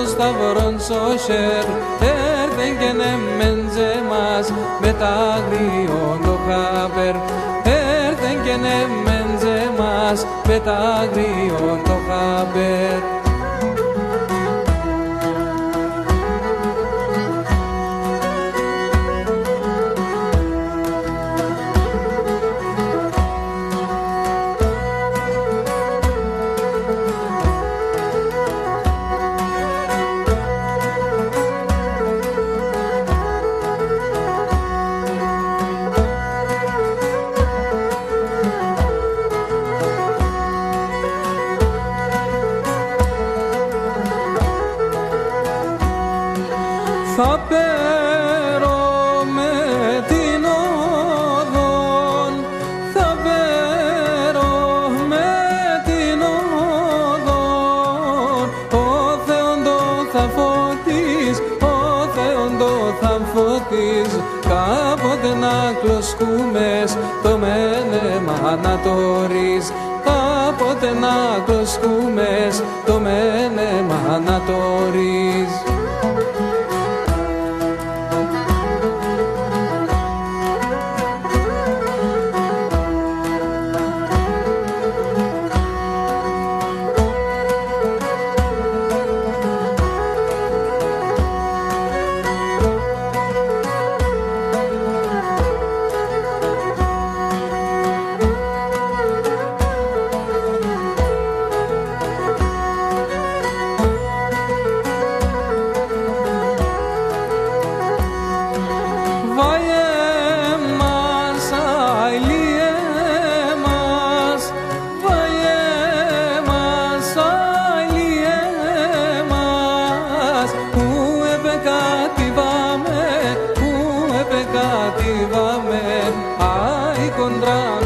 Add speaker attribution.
Speaker 1: σταυρόν σωσέρ, έρθεν και νεμέντζε μας με τα αγριόν το χάπερ, έρθεν και νεμέντζε μας με τα αγριόν το χάπερ. Θα πέρω με την οδόν, θα πέρω με την οδόν, ο Θεόντο θα φωτίς, ο Θεόντο θα φωτίς, κάποτε να κλωσκούμες το μένεμα ανατορείς, κάποτε να κλωσκούμες το μένεμα ανατορείς. Κατηβάμε, άι κοντρά